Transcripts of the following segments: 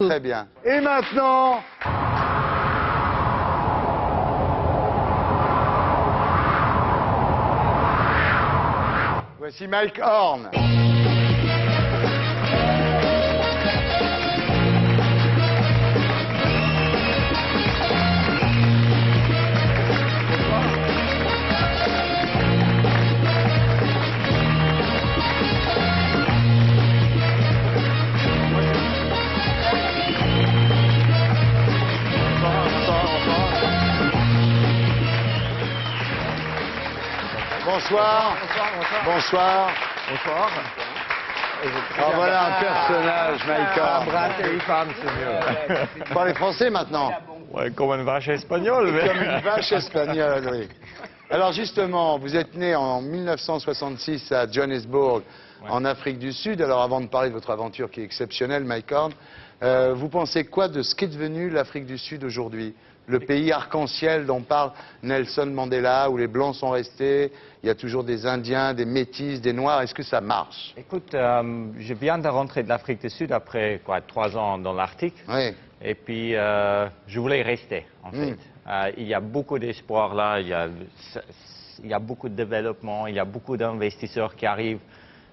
Très bien. Et maintenant... Voici Mike Horn. Bonsoir. Bonsoir. Bonsoir. Alors voilà un personnage, Mike Horn. Embrasser les femmes, c'est mieux. Vous parlez français maintenant? Ouais, comme une vache espagnole. Mais... Comme une vache espagnole, oui. Alors justement, vous êtes né en 1966 à Johannesburg, en Afrique du Sud. Alors avant de parler de votre aventure qui est exceptionnelle, Mike Horn, vous pensez quoi de ce qu'est devenu l'Afrique du Sud aujourd'hui? Le pays arc-en-ciel dont parle Nelson Mandela, où les Blancs sont restés, il y a toujours des Indiens, des Métis, des Noirs. Est-ce que ça marche? Écoute, je viens de rentrer de l'Afrique du Sud après 3 ans dans l'Arctique. Oui. Et puis, je voulais rester, en fait. Il y a beaucoup d'espoir là, il y a beaucoup de développement, il y a beaucoup d'investisseurs qui arrivent.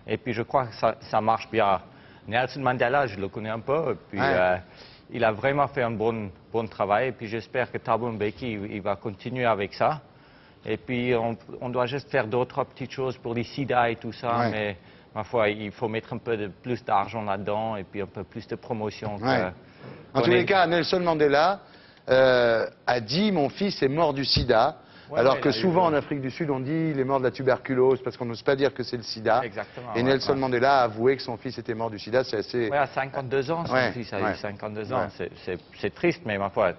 Et puis, je crois que ça marche bien. Nelson Mandela, je le connais un peu. Et puis, il a vraiment fait un bon travail. Et puis, j'espère que Thabo Mbeki, il va continuer avec ça. Et puis, on doit juste faire d'autres petites choses pour les sida et tout ça. Mais, ma foi, il faut mettre un peu plus d'argent là-dedans et puis un peu plus de promotion. En tous les cas, Nelson Mandela a dit « Mon fils est mort du sida ». Alors que souvent en Afrique du Sud, on dit il est mort de la tuberculose parce qu'on n'ose pas dire que c'est le sida. Exactement. Et Nelson Mandela a avoué que son fils était mort du sida. C'est assez... Oui, à 52 ans, son fils a eu 52 ans. C'est triste, mais ma foi...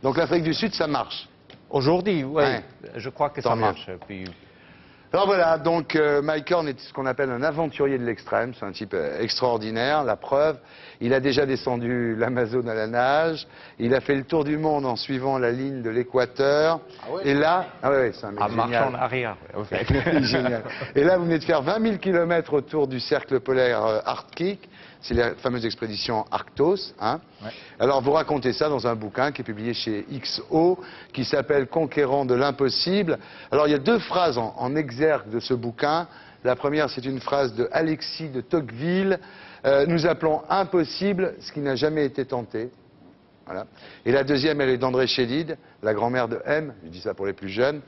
Donc l'Afrique du Sud, ça marche. Aujourd'hui, oui. Je crois que ça marche. Puis... Alors voilà, donc Mike Horn est ce qu'on appelle un aventurier de l'extrême. C'est un type extraordinaire, la preuve. Il a déjà descendu l'Amazone à la nage. Il a fait le tour du monde en suivant la ligne de l'équateur. Et là, c'est un mec génial. marche en arrière. Génial. Et là, vous venez de faire 20 000 km autour du cercle polaire arctique. C'est la fameuse expédition Arctos. Alors, vous racontez ça dans un bouquin qui est publié chez XO, qui s'appelle Conquérant de l'impossible. Alors, il y a 2 phrases en exergue de ce bouquin. La première, c'est une phrase de Alexis de Tocqueville. Nous appelons impossible ce qui n'a jamais été tenté. Voilà. Et la deuxième, elle est d'André Chédid, la grand-mère de M. Je dis ça pour les plus jeunes.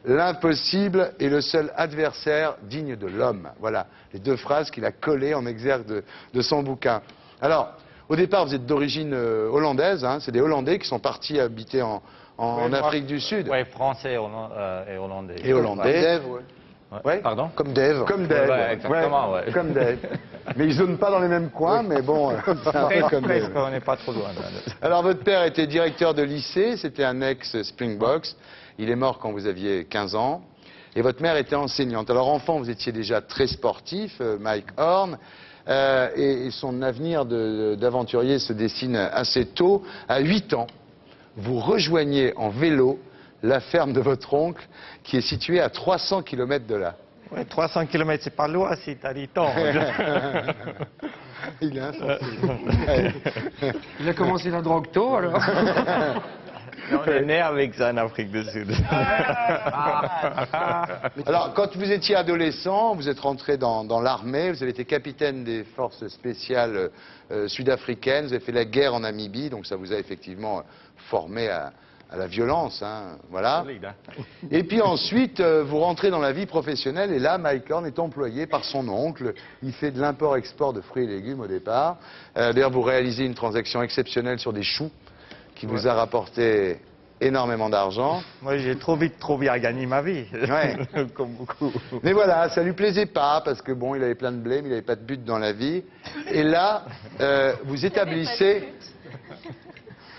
L'impossible est le seul adversaire digne de l'homme. Voilà, les 2 phrases qu'il a collées en exergue de son bouquin. Alors, au départ, vous êtes d'origine hollandaise, c'est des Hollandais qui sont partis habiter en Afrique du Sud. Oui, français et hollandais. Et hollandais. Pardon? Comme Dave. Comme Dave. Exactement, Comme Dave. Mais ils zonent pas dans les mêmes coins, mais bon, c'est un peu comme Dave. On n'est pas trop loin. Alors, votre père était directeur de lycée, c'était un ex-Springboks. Il est mort quand vous aviez 15 ans. Et votre mère était enseignante. Alors, enfant, vous étiez déjà très sportif, Mike Horn. Et son avenir d'aventurier se dessine assez tôt. À 8 ans, vous rejoignez en vélo la ferme de votre oncle, qui est située à 300 km de là. Oui, 300 km, c'est pas loin si t'as du temps. Il est insensible. Il a commencé la drogue tôt, alors. On est né avec ça en Afrique du Sud. Alors, quand vous étiez adolescent, vous êtes rentré dans l'armée, vous avez été capitaine des forces spéciales sud-africaines, vous avez fait la guerre en Namibie, donc ça vous a effectivement formé à la violence, voilà. Et puis ensuite, vous rentrez dans la vie professionnelle, et là, Mike Horn est employé par son oncle. Il fait de l'import-export de fruits et légumes au départ. D'ailleurs, vous réalisez une transaction exceptionnelle sur des choux, qui vous a rapporté énormément d'argent. Moi, j'ai trop bien gagné ma vie, comme beaucoup. Mais voilà, ça lui plaisait pas, parce que bon, il avait plein de blé, mais il n'avait pas de but dans la vie. Et là, vous établissez...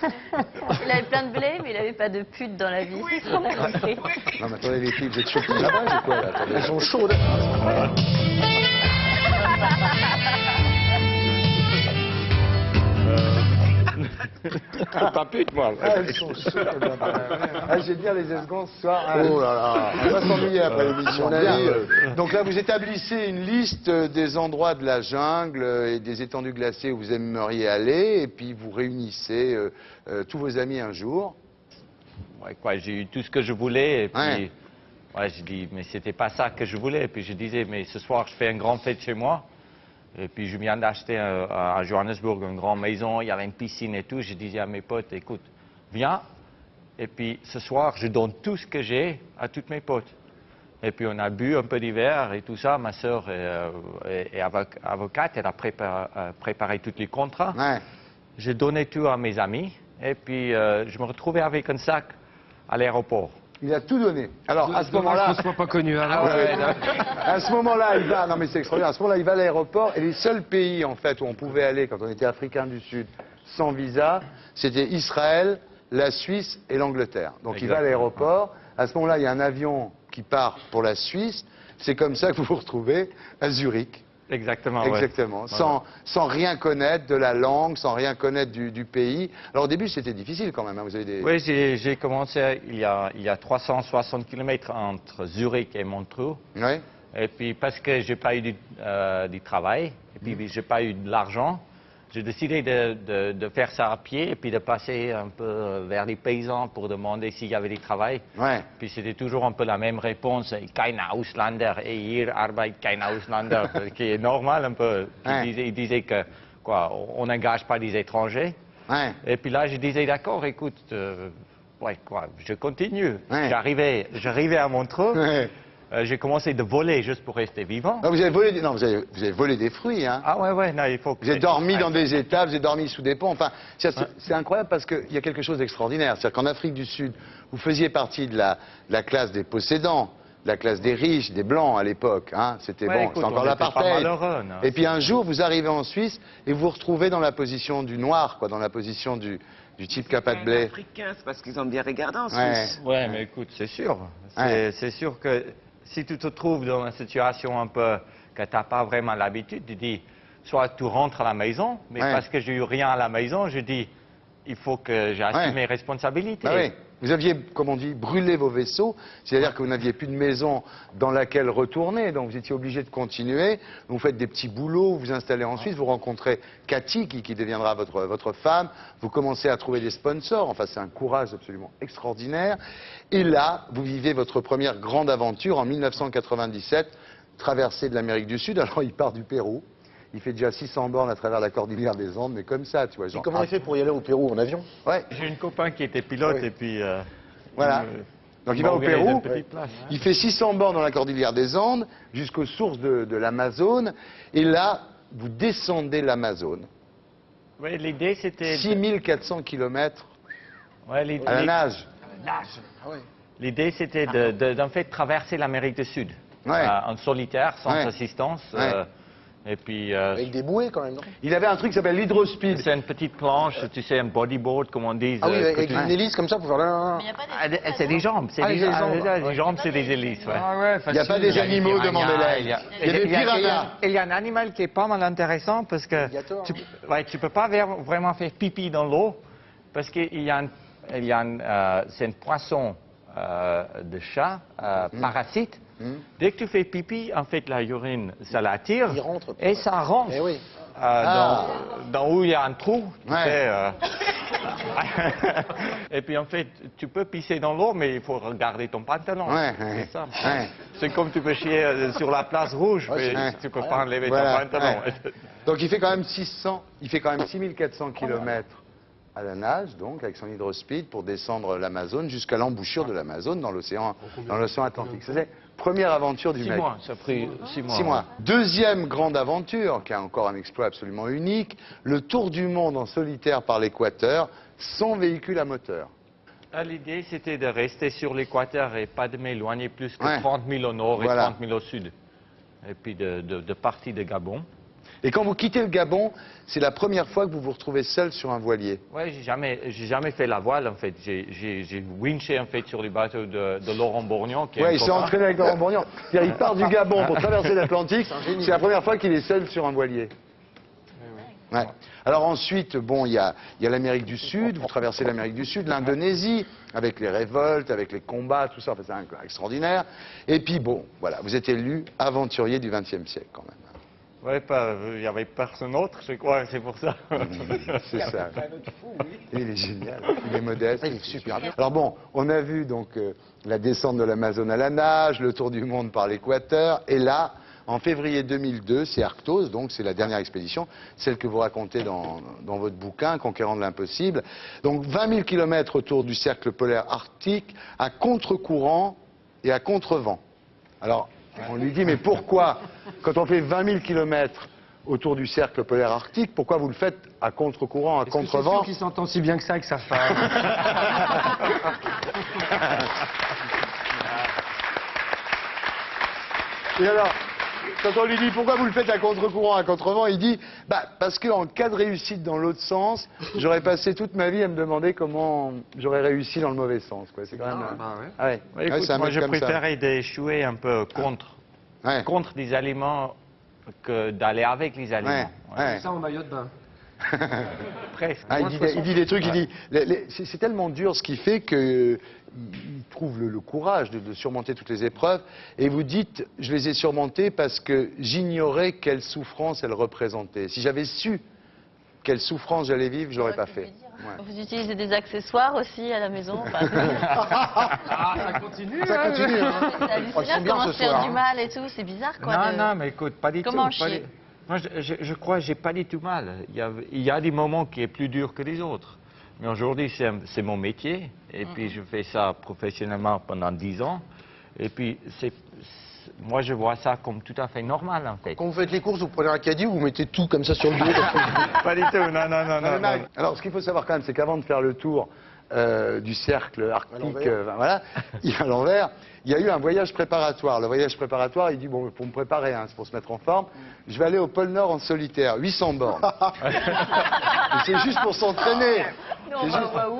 Il avait plein de blé, mais il n'avait pas de pute dans la vie. C'est ce qu'on a compris. Non, mais attendez, les filles, vous êtes chaudes là-bas, c'est quoi, là? Elles sont chaudes. pas pute, moi. Elles sont chaudes. J'ai bien les escons ce soir. Oh là là. On va s'ennuyer après l'émission. Bien. Donc là, vous établissez une liste des endroits de la jungle et des étendues glacées où vous aimeriez aller, et puis vous réunissez tous vos amis un jour. Ouais, quoi, j'ai eu tout ce que je voulais, et puis Ouais. ouais, je dis, mais c'était pas ça que je voulais. Et puis je disais, mais ce soir, je fais une grande fête chez moi. Et puis je viens d'acheter à Johannesburg une grande maison, il y avait une piscine et tout. Je disais à mes potes, écoute, viens. Et puis ce soir, je donne tout ce que j'ai à toutes mes potes. Et puis on a bu un peu d'hiver et tout ça. Ma sœur est avocate, elle a préparé tous les contrats. Ouais. J'ai donné tout à mes amis. Et puis je me retrouvais avec un sac à l'aéroport. Il a tout donné. Alors, à ce moment-là... qu'on ne soit pas connu. Alors. À ce moment-là, il va... Non, mais c'est extraordinaire. À ce moment-là, il va à l'aéroport. Et les seuls pays, en fait, où on pouvait aller, quand on était africain du Sud, sans visa, c'était Israël, la Suisse et l'Angleterre. Donc, il va à l'aéroport. À ce moment-là, il y a un avion qui part pour la Suisse. C'est comme ça que vous vous retrouvez à Zurich. Exactement. Exactement. Ouais. Sans rien connaître de la langue, sans rien connaître du pays. Alors, au début, c'était difficile quand même. Hein. Vous avez des... Oui, j'ai commencé il y a 360 km entre Zurich et Montreux. Ouais. Et puis parce que j'ai pas eu du travail, et puis j'ai pas eu de l'argent, j'ai décidé de faire ça à pied et puis de passer un peu vers les paysans pour demander s'il y avait du travail. Ouais. Puis c'était toujours un peu la même réponse, kein Ausländer, et hier arbeit kein Ausländer, qui est normal un peu. Ouais. Il disait que quoi, on n'engage pas des étrangers. Ouais. Et puis là, je disais, d'accord, écoute, ouais, quoi, je continue. Ouais. J'arrivais à Montreux, Ouais. j'ai commencé de voler juste pour rester vivant. Ah, vous avez volé vous avez volé des fruits, hein. Ah ouais, non, il faut que... Vous avez dormi dans des étables, vous avez dormi sous des ponts. Enfin, c'est incroyable parce qu'il y a quelque chose d'extraordinaire. C'est-à-dire qu'en Afrique du Sud, vous faisiez partie de la classe des possédants, de la classe des riches, des blancs à l'époque. Hein. C'était Ouais, bon, écoute, c'est encore on était pas l'apartheid. malheureux, non. Et puis un jour, vous arrivez en Suisse et vous vous retrouvez dans la position du noir, quoi, dans la position du type qui n'a pas de blé. Africains, c'est parce qu'ils ont bien regardé en Ouais. Suisse. Ouais, mais écoute, c'est sûr. Ouais. C'est sûr que si tu te trouves dans une situation un peu que tu n'as pas vraiment l'habitude, tu dis, soit tu rentres à la maison, mais Ouais. parce que j'ai eu rien à la maison, je dis, il faut que j'assume Ouais. mes responsabilités. Ah oui. Vous aviez, comme on dit, brûlé vos vaisseaux, c'est-à-dire que vous n'aviez plus de maison dans laquelle retourner, donc vous étiez obligé de continuer. Vous faites des petits boulots, vous vous installez en Suisse, vous rencontrez Cathy, qui deviendra votre femme, vous commencez à trouver des sponsors, enfin c'est un courage absolument extraordinaire. Et là, vous vivez votre première grande aventure en 1997, traversée de l'Amérique du Sud. Alors il part du Pérou. Il fait déjà 600 bornes à travers la cordillère des Andes, mais comme ça, tu vois. Genre, Comment il fait pour y aller au Pérou en avion? Ouais, J'ai une copain qui était pilote Oui. et puis... voilà. Donc il m'a va au organisé Pérou, une petite place. il fait 600 bornes dans la cordillère des Andes, jusqu'aux sources de l'Amazone, et là, vous descendez l'Amazone. Ouais, l'idée c'était... 6400 km Ouais, à la nage. L'idée c'était d'en fait traverser l'Amérique du Sud. Ouais. En solitaire, sans Ouais. assistance. Ouais. Et puis... Avec des bouées quand même, non? Il avait un truc qui s'appelle l'hydrospeed. c'est une petite planche, tu sais, un bodyboard, comme on dit. Ah oui, que avec tu- une hélice comme ça pour faire là. Mais il n'y a pas des Ah, trucs c'est des là-dedans jambes, c'est Ah, des les jambes. jambes, Déjà, ouais. les jambes, c'est des hélices. Ouais. Ah ouais, Il n'y a pas des facile. animaux, demandez Il y l'air. a- Il y a des piranhas. Il y a un animal qui est pas mal intéressant parce que Alligator, tu peux pas vraiment faire pipi dans l'eau parce qu'il y a c'est un poisson de chat parasite. Dès que tu fais pipi, en fait, la urine, ça l'attire Il rentre. et ça rentre Eh oui. dans où il y a un trou. Tu Ouais. sais, et puis en fait, tu peux pisser dans l'eau, mais il faut regarder ton pantalon. Ouais, C'est ouais. ça. Ouais. C'est comme tu peux chier sur la place rouge, mais Ouais. tu peux pas enlever Voilà, ton pantalon. ouais. Donc il fait quand même 6400 km à la nage, donc, avec son hydrospeed pour descendre l'Amazone jusqu'à l'embouchure de l'Amazone dans l'océan Atlantique. C'est la première aventure du 6 mec. mois, ça a pris 6 mois. 6 mois. Deuxième grande aventure, qui a encore un exploit absolument unique, le tour du monde en solitaire par l'équateur, sans véhicule à moteur. Ah, l'idée, c'était de rester sur l'équateur et pas de m'éloigner plus que Ouais. 30 000 au nord Voilà. et 30 000 au sud. Et puis de partir de Gabon. Et quand vous quittez le Gabon, c'est la première fois que vous vous retrouvez seul sur un voilier. Ouais, j'ai jamais fait la voile en fait. J'ai winché en fait sur les bateaux de Laurent Bourgnon. Qui est un Ouais, il s'est copain. entraîné avec Laurent Bourgnon. C'est-à-dire, il part du Gabon pour traverser l'Atlantique. C'est la première fois qu'il est seul sur un voilier. Ouais. Alors ensuite, bon, il y a l'Amérique du Sud, vous traversez l'Amérique du Sud, l'Indonésie, avec les révoltes, avec les combats, tout ça, enfin, c'est extraordinaire. Et puis bon, voilà, vous êtes élu aventurier du XXe siècle quand même. Oui, il n'y avait personne d'autre, je crois, c'est pour ça. C'est ça. Il est génial, il est modeste. Il est super bien. Alors bon, on a vu donc la descente de l'Amazone à la nage, le tour du monde par l'équateur, et là, en février 2002, c'est Arctos, donc c'est la dernière expédition, celle que vous racontez dans votre bouquin, Conquérant de l'impossible. Donc 20 000 km autour du cercle polaire arctique, à contre-courant et à contre-vent. Alors, on lui dit, mais pourquoi, quand on fait 20 000 km autour du cercle polaire arctique, pourquoi vous le faites à contre-courant, à contre-vent? C'est sûr qu'il s'entend si bien que ça avec sa femme. Et alors, quand on lui dit pourquoi vous le faites à contre-courant, à contre-vent, il dit parce qu'en cas de réussite dans l'autre sens, j'aurais passé toute ma vie à me demander comment j'aurais réussi dans le mauvais sens. C'est quand même. Ah ouais. Écoute, c'est un moi, mec je comme ça. préférais d'échouer un peu contre des aliments que d'aller avec les aliments. Ouais. Ça en maillot de bain. Presque. Ah, il dit des trucs, il dit c'est tellement dur ce qu'il fait qu'il trouve le courage de surmonter toutes les épreuves. Et vous dites, je les ai surmontées parce que j'ignorais quelle souffrance elles représentaient. Si j'avais su quelle souffrance j'allais vivre, je l'aurais pas fait. Ouais. Vous utilisez des accessoires aussi à la maison? Ça continue. Ça continue, hein. C'est hallucinant comment se faire du mal et tout, c'est bizarre quoi. Non, mais écoute, pas du Comment tout. chier? Moi, je crois que j'ai pas du tout mal. Il y a des moments qui sont plus durs que les autres. Mais aujourd'hui, c'est mon métier. Et puis, je fais ça professionnellement pendant 10 ans. Et puis, moi, je vois ça comme tout à fait normal, en fait. Quand vous faites les courses, vous prenez un caddie ou vous mettez tout comme ça sur le dos? Pas du tout, non. Alors, ce qu'il faut savoir quand même, c'est qu'avant de faire le tour du cercle arctique, à l'envers, il y a eu un voyage préparatoire. Le voyage préparatoire, il dit, bon, pour me préparer, c'est pour se mettre en forme, je vais aller au pôle Nord en solitaire, 800 bornes. C'est juste pour s'entraîner.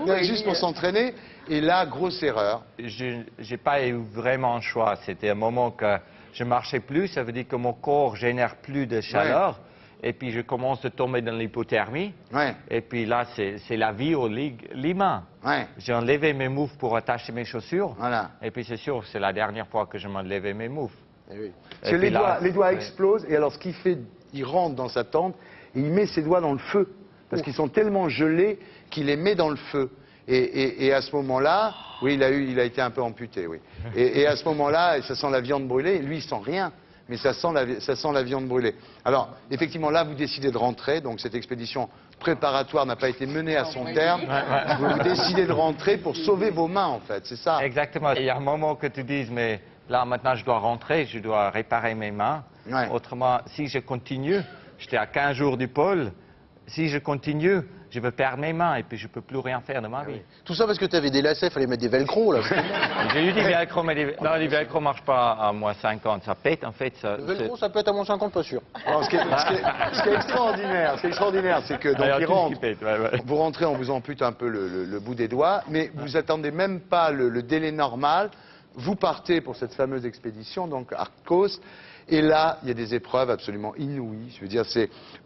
C'est juste pour s'entraîner. Et là, grosse erreur. Je n'ai pas eu vraiment le choix. C'était un moment que je marchais plus, ça veut dire que mon corps génère plus de chaleur. Et puis je commence à tomber dans l'hypothermie. Et puis là, c'est la vie au lima. J'ai enlevé mes moufles pour attacher mes chaussures. Et puis c'est sûr, c'est la dernière fois que je m'enlevais mes moufles. Parce que les doigts explosent. Et alors ce qu'il fait, il rentre dans sa tente et il met ses doigts dans le feu. Parce qu'ils sont tellement gelés qu'il les met dans le feu. Et à ce moment-là, oui, il a été un peu amputé, oui. Et à ce moment-là, ça sent la viande brûlée. Lui, il sent rien. Mais ça sent la viande brûlée. Alors, effectivement, là, vous décidez de rentrer. Donc, cette expédition préparatoire n'a pas été menée à son terme. Vous décidez de rentrer pour sauver vos mains, en fait. C'est ça? Exactement. Il y a un moment que tu dises, mais là, maintenant, je dois rentrer, je dois réparer mes mains. Autrement, si je continue, j'étais à 15 jours du pôle. Si je continue, je vais perdre mes mains et puis je ne peux plus rien faire de ma vie. Tout ça parce que tu avais des lacets, il fallait mettre des velcro là. J'ai eu des velcro, mais les velcro ne marchent pas à moins 50, ça pète en fait. Le velcro, ça peut être à moins 50, pas sûr. Alors, ce qui est extraordinaire, c'est que donc, il rentre, vous rentrez, on vous ampute un peu le bout des doigts, mais vous attendez même pas le délai normal. Vous partez pour cette fameuse expédition, donc Arctos. Et là, il y a des épreuves absolument inouïes. Je veux dire,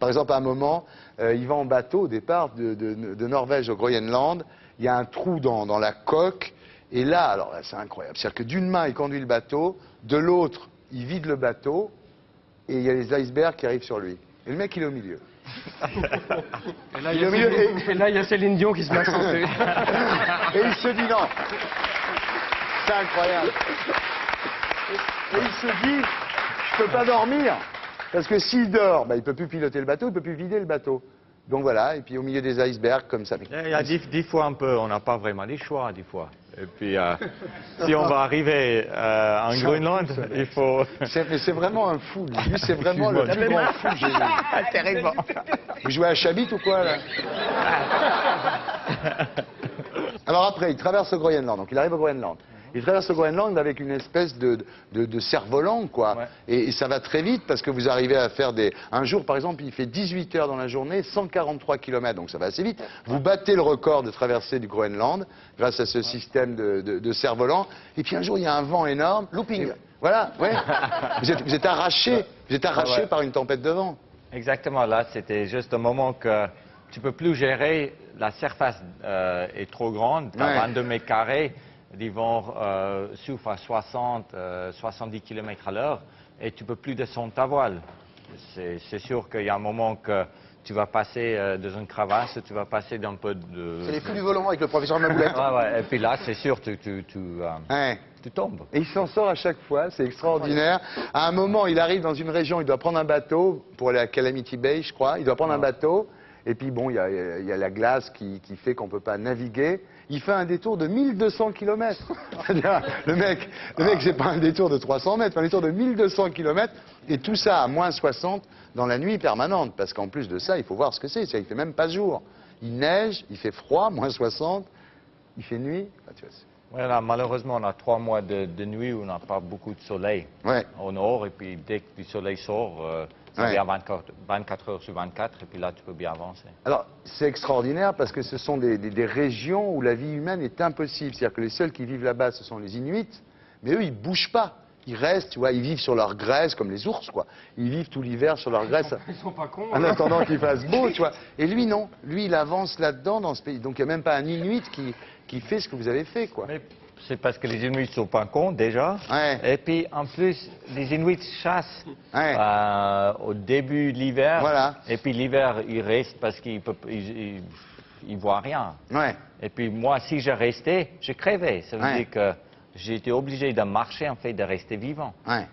par exemple, à un moment, il va en bateau au départ de Norvège au Groenland. Il y a un trou dans la coque. Et là, alors c'est incroyable. C'est-à-dire que d'une main, il conduit le bateau, de l'autre, il vide le bateau, et il y a les icebergs qui arrivent sur lui. Et le mec, il est au milieu. Et là, il y a Céline Dion qui se met à chanter. Et il se dit non. C'est incroyable. Et il se dit, je peux pas dormir. Parce que s'il dort, il peut plus piloter le bateau, il peut plus vider le bateau. Donc voilà, et puis au milieu des icebergs comme ça. Il y a 10 fois un peu, on n'a pas vraiment les choix, 10 fois. Et puis, si on va arriver en Groenland, il faut... Mais c'est vraiment un fou, lui. C'est vraiment le plus grand fou que j'ai vu. Terrible. Vous jouez à Chabit ou quoi, là? Alors après, il traverse le Groenland, donc il arrive au Groenland. Il traverse le Groenland avec une espèce de cerf-volant, quoi. Et ça va très vite parce que vous arrivez à faire un jour, par exemple, il fait 18 heures dans la journée, 143 km, donc ça va assez vite. Vous battez le record de traversée du Groenland grâce à ce système de cerf-volant. Et puis un jour, il y a un vent énorme. Looping. Voilà, ouais. Vous êtes arraché par une tempête de vent. Exactement, là, c'était juste un moment que tu peux plus gérer. La surface est trop grande. Tu as Ouais. 22 mètres carrés. L'hiver souffle à 70 km à l'heure et tu peux plus descendre ta voile. C'est sûr qu'il y a un moment que tu vas passer dans une crevasse, tu vas passer d'un peu de... C'est les flux du volant avec le professeur Maboulette. Ouais, ouais. Et puis là, c'est sûr, tu Ouais. tombes. Et il s'en sort à chaque fois, c'est extraordinaire. À un moment, il arrive dans une région, il doit prendre un bateau pour aller à Calamity Bay, je crois. Il doit prendre un bateau. Et puis bon, il y a la glace qui fait qu'on ne peut pas naviguer. Il fait un détour de 1200 km. C'est-à-dire, le mec, c'est pas un détour de 300 mètres, c'est un détour de 1200 km. Et tout ça à moins 60 dans la nuit permanente. Parce qu'en plus de ça, il faut voir ce que c'est. Il fait même pas jour. Il neige, il fait froid, moins 60. Il fait nuit. Ah, tu vois, Ouais, là, malheureusement, on a 3 mois de nuit où on n'a pas beaucoup de soleil ouais. au nord. Et puis dès que le soleil sort, ça Ouais. vient 24 heures sur 24. Et puis là, tu peux bien avancer. Alors, c'est extraordinaire parce que ce sont des régions où la vie humaine est impossible. C'est-à-dire que les seuls qui vivent là-bas, ce sont les Inuits. Mais eux, ils bougent pas. Ils restent, tu vois, ils vivent sur leur graisse, comme les ours, quoi. Ils vivent tout l'hiver sur leur graisse, Ils sont pas cons. en hein. attendant qu'il fasse beau, tu vois. Et lui, non. Lui, il avance là-dedans, dans ce pays. Donc, il n'y a même pas un Inuit qui fait ce que vous avez fait, quoi. Mais c'est parce que les Inuits sont pas cons, déjà. Ouais. Et puis, en plus, les Inuits chassent Ouais. au début de l'hiver. Voilà. Et puis, l'hiver, ils restent parce qu'ils ne voient rien. Ouais. Et puis, moi, si je restais, je crevais. Ça veut Ouais. dire que j'étais obligé de marcher, en fait, de rester vivant. Ouais.